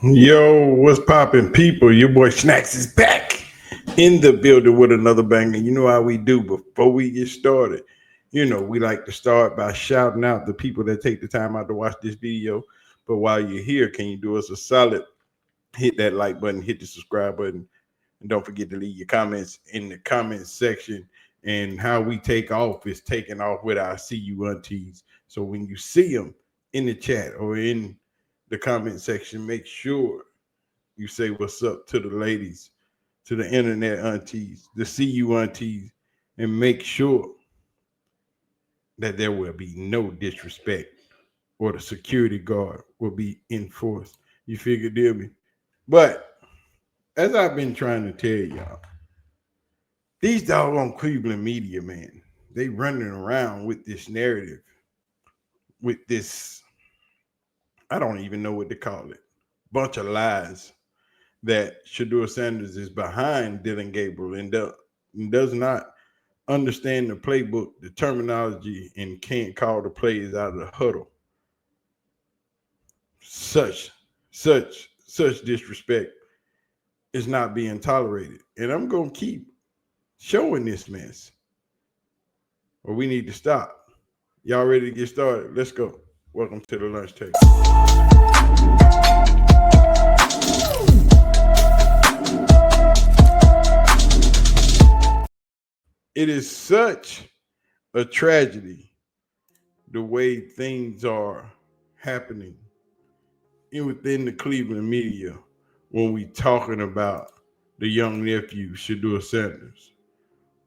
Yo, what's poppin', people? Your boy Snacks is back in the building with another banger. You know how we do before we get started. We like to start by shouting out the people that take the time out to watch this video. But while you're here, can you do us a solid? Hit that like button, hit the subscribe button, and don't forget to leave your comments in the comments section. And how we take off is taking off with our see you aunties. So when you see them in the chat or in the comment section, make sure you say what's up to the ladies, to the internet aunties, the CU aunties, and make sure that there will be no disrespect or the security guard will be enforced. You figure, deal me? But as I've been trying to tell y'all, these doggone Cleveland media, man, they running around with this narrative, with this, I don't even know what to call it, bunch of lies that Shedeur Sanders is behind Dylan Gabriel and does not understand the playbook, the terminology, and can't call the plays out of the huddle. Such, such disrespect is not being tolerated. And I'm gonna keep showing this mess. Or we need to stop. Y'all ready to get started? Let's go. Welcome to the lunch table. It is such a tragedy the way things are happening within the Cleveland media when we talking about the young nephew Shedeur Sanders.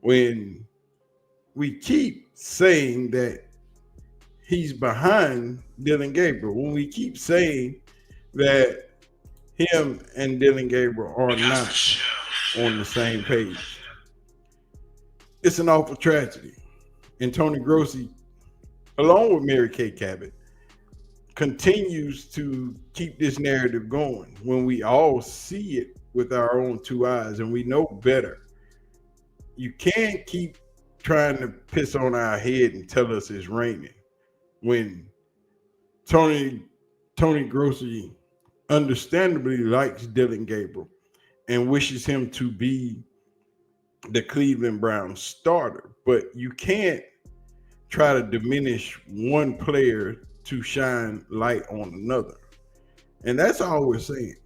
When we keep saying that he's behind Dylan Gabriel, when we keep saying that him and Dylan Gabriel are not on the same page, it's an awful tragedy. And Tony Grossi, along with Mary Kay Cabot, continues to keep this narrative going when we all see it with our own two eyes and we know better. You can't keep trying to piss on our head and tell us it's raining when Tony Tony Grossi understandably likes Dylan Gabriel and wishes him to be the Cleveland Browns starter. But you can't try to diminish one player to shine light on another. And that's all we're saying.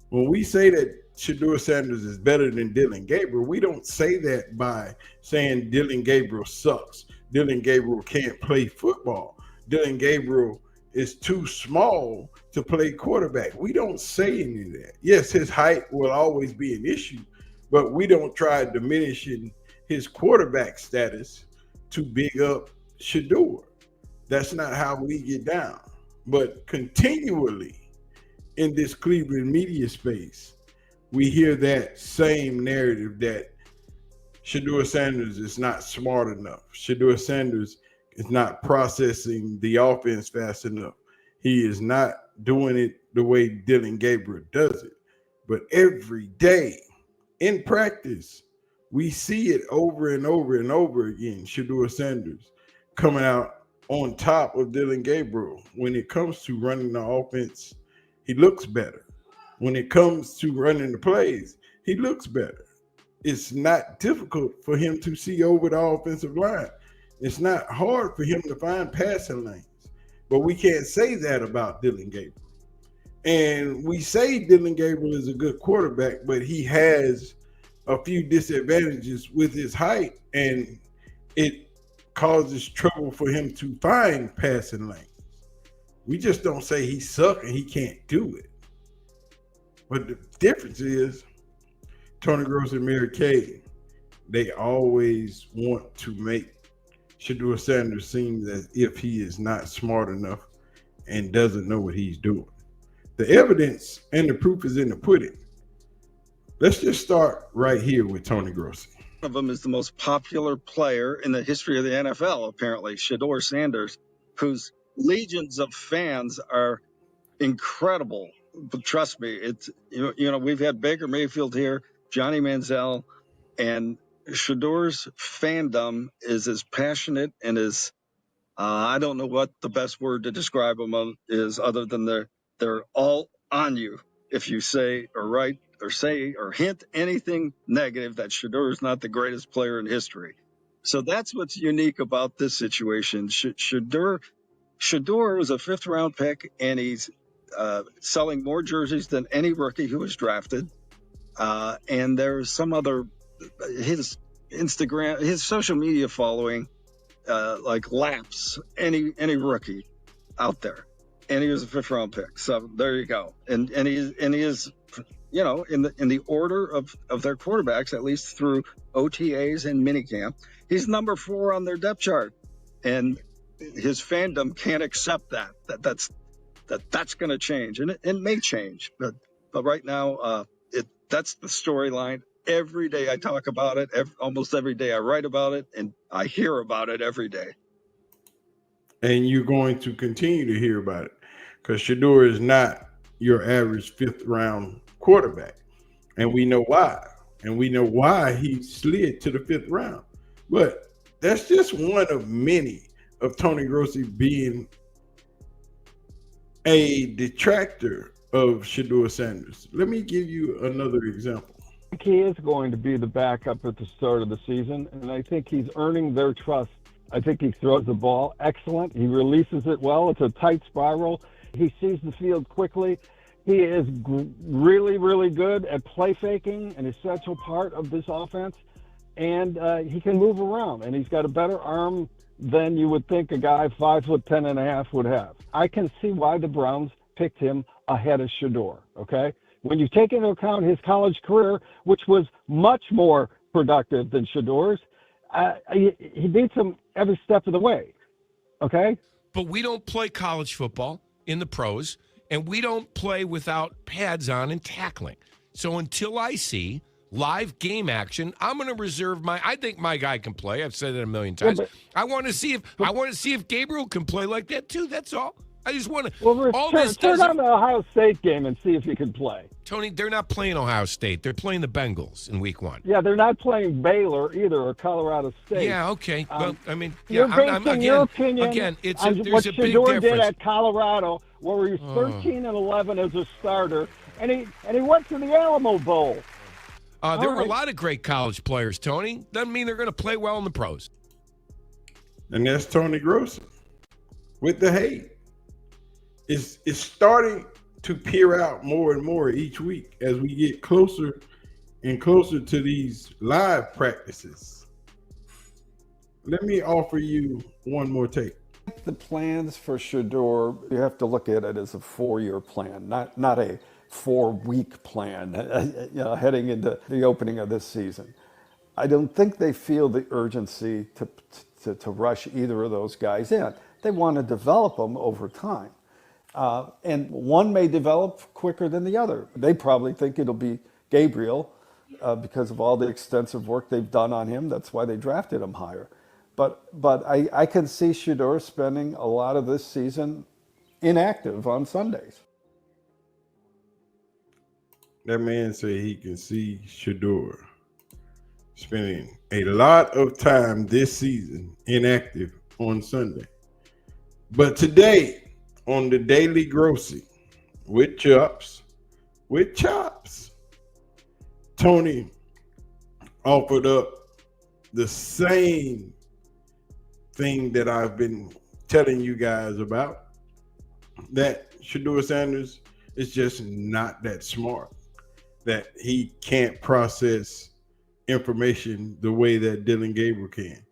When we say that Shedeur Sanders is better than Dylan Gabriel, we don't say that by saying Dylan Gabriel sucks. Dylan Gabriel can't play football. Dylan Gabriel is too small to play quarterback. We don't say any of that. Yes, his height will always be an issue, but we don't try diminishing his quarterback status to big up Shedeur. That's not how we get down. But continually in this Cleveland media space, we hear that same narrative that Shedeur Sanders is not smart enough. Shedeur Sanders is not processing the offense fast enough. He is not doing it the way Dylan Gabriel does it. But every day in practice, we see it over and over and over again. Shedeur Sanders coming out on top of Dylan Gabriel. When it comes to running the offense, he looks better. When it comes to running the plays, he looks better. It's not difficult for him to see over the offensive line. It's not hard for him to find passing lanes. But we can't say that about Dylan Gabriel. And we say Dylan Gabriel is a good quarterback, but he has a few disadvantages with his height, and it causes trouble for him to find passing lanes. We just don't say he sucks and he can't do it. But the difference is Tony Gross and Mary Kay, they always want to make Shedeur Sanders seem as if he is not smart enough and doesn't know what he's doing. The evidence and the proof is in the pudding. Let's just start right here with Tony Grossi. One of them is the most popular player in the history of the NFL, apparently, Shedeur Sanders, whose legions of fans are incredible. But trust me, it's we've had Baker Mayfield here, Johnny Manziel, and Shedeur's fandom is as passionate and as I don't know what the best word to describe them is other than they're all on you. if you say or write or say or hint anything negative that Shedeur is not the greatest player in history. So that's what's unique about this situation. Shedeur was a 5th-round pick, and he's selling more jerseys than any rookie who was drafted. And there's some other, his Instagram, his social media following, like laps any rookie out there. And he was a 5th-round pick. So there you go. And he is, you know, in the order of their quarterbacks, at least through OTAs and minicamp, he's number 4 on their depth chart. And his fandom can't accept that's going to change, and it may change, but right now, that's the storyline. Every day I talk about it. Almost every day I write about it, and I hear about it every day. And you're going to continue to hear about it because Shedeur is not your average 5th-round quarterback, and we know why. And we know why he slid to the 5th round. But that's just one of many of Tony Grossi being a detractor of Shedeur Sanders. Let me give you another example. I think he is going to be the backup at the start of the season, and I think he's earning their trust. I think he throws the ball excellent. He releases it well. It's a tight spiral. He sees the field quickly. He is really, really good at play faking, an essential part of this offense, and he can move around, and he's got a better arm than you would think a guy 5'10.5" would have. I can see why the Browns picked him ahead of Shedeur, okay? When you take into account his college career, which was much more productive than Shedeur's, he beats him every step of the way, okay? But we don't play college football in the pros, and we don't play without pads on and tackling. So until I see live game action, I'm going to reserve I think my guy can play. I've said it a million times. Yeah, I want to see if Gabriel can play like that too. That's all. I just want to. Well, all turn on the Ohio State game and see if you can play. Tony, they're not playing Ohio State. They're playing the Bengals in Week 1. Yeah, they're not playing Baylor either or Colorado State. Yeah, okay. Well, I mean, yeah, you're basing your opinion again, on what there's a big Shedeur did difference. at Colorado, where he was 13-11 as a starter, and he went to the Alamo Bowl. There were a lot of great college players, Tony. Doesn't mean they're going to play well in the pros. And that's Tony Grossi with the hate. It's starting to peer out more and more each week as we get closer and closer to these live practices. Let me offer you one more take. The plans for Shedeur, you have to look at it as a 4-year plan, not a 4-week plan, heading into the opening of this season. I don't think they feel the urgency to rush either of those guys in. They want to develop them over time. And one may develop quicker than the other. They probably think it'll be Gabriel because of all the extensive work they've done on him. That's why they drafted him higher. But I can see Shedeur spending a lot of this season inactive on Sundays. That man said he can see Shedeur spending a lot of time this season inactive on Sunday. But today, on the Daily Grossi, with chops, Tony offered up the same thing that I've been telling you guys about, that Shedeur Sanders is just not that smart, that he can't process information the way that Dillion Gabriel can.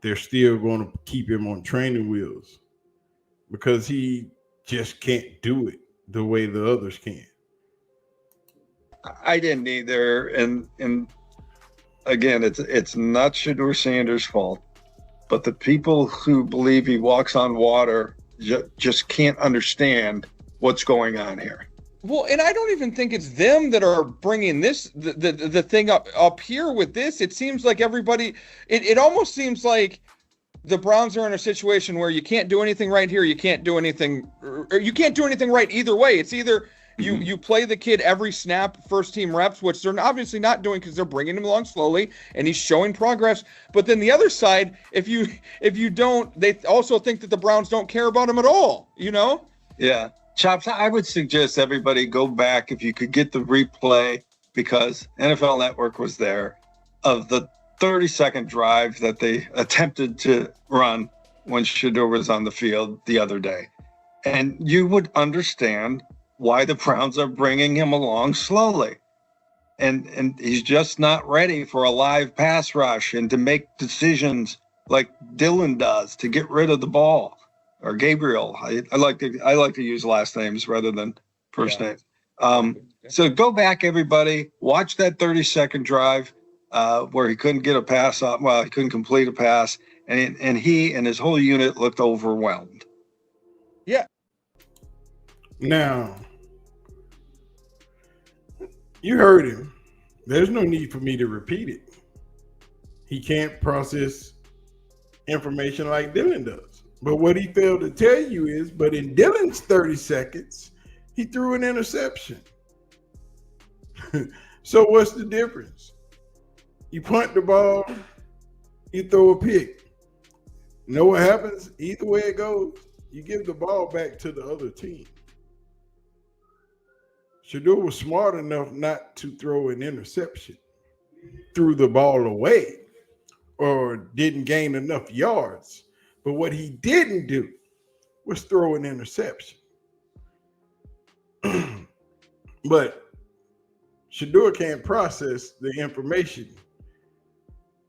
They're still going to keep him on training wheels because he just can't do it the way the others can. I didn't either, and again, it's not Shedeur Sanders' fault, but the people who believe he walks on water just can't understand what's going on here. Well, and I don't even think it's them that are bringing this the thing up here with this. It seems like everybody. It almost seems like the Browns are in a situation where you can't do anything right here. You can't do anything, or you can't do anything right either way. It's either you play the kid every snap, first team reps, which they're obviously not doing because they're bringing him along slowly and he's showing progress. But then the other side, if you don't, they also think that the Browns don't care about him at all. You know? Yeah. Chops, I would suggest everybody go back if you could get the replay, because NFL Network was there, of the 30-second drive that they attempted to run when Shedeur was on the field the other day. And you would understand why the Browns are bringing him along slowly. And he's just not ready for a live pass rush and to make decisions like Dillion does to get rid of the ball, or Gabriel. I like to use last names rather than first names. So go back, everybody, watch that 30-second drive where he couldn't get a pass up. Well, he couldn't complete a pass, and he and his whole unit looked overwhelmed. Yeah. Now, you heard him. There's no need for me to repeat it. He can't process information like Dillion does. But what he failed to tell you is, but in Dillion's 30 seconds, he threw an interception. So what's the difference? You punt the ball, you throw a pick. You know what happens? Either way it goes, you give the ball back to the other team. Shedeur was smart enough not to throw an interception, threw the ball away, or didn't gain enough yards. But what he didn't do was throw an interception. But Shedeur can't process the information,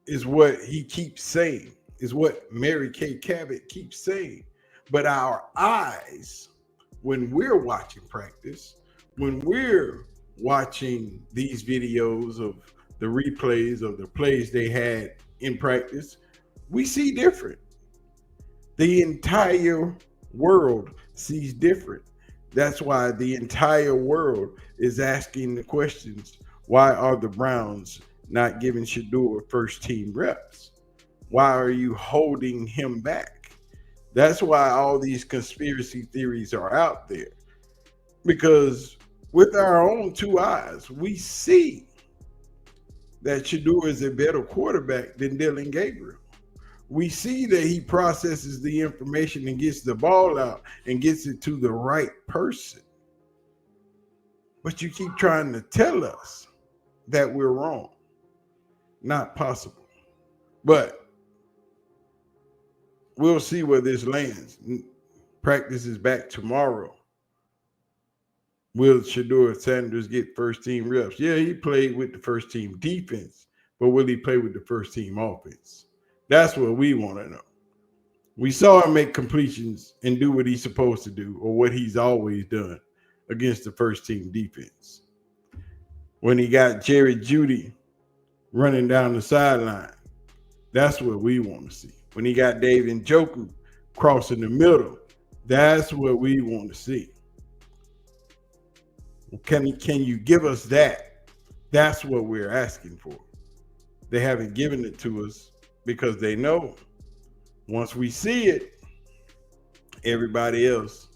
is what he keeps saying, is what Mary Kay Cabot keeps saying. But our eyes, when we're watching practice, when we're watching these videos of the replays of the plays they had in practice, we see different. The entire world sees different. That's why the entire world is asking the questions, why are the Browns not giving Shedeur first team reps? Why are you holding him back? That's why all these conspiracy theories are out there. Because with our own two eyes, we see that Shedeur is a better quarterback than Dillion Gabriel. We see that he processes the information and gets the ball out and gets it to the right person. But you keep trying to tell us that we're wrong. Not possible. But we'll see where this lands. Practice is back tomorrow. Will Shedeursanders get first team reps? Yeah, he played with the first team defense, but will he play with the first team offense? That's what we want to know. We saw him make completions and do what he's supposed to do, or what he's always done against the first team defense. When he got Jerry Jeudy running down the sideline, that's what we want to see. When he got Dave Njoku crossing the middle, that's what we want to see. Can you give us that? That's what we're asking for. They haven't given it to us because they know once we see it, everybody else,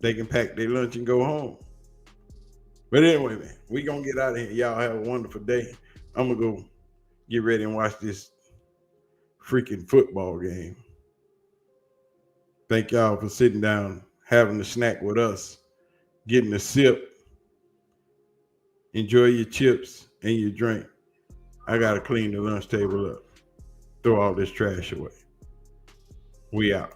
they can pack their lunch and go home. But anyway, man, we gonna get out of here. Y'all have a wonderful day. I'm gonna go get ready and watch this freaking football game. Thank y'all for sitting down, having a snack with us, getting a sip. Enjoy your chips and your drink. I got to clean the lunch table up. Throw all this trash away. We out.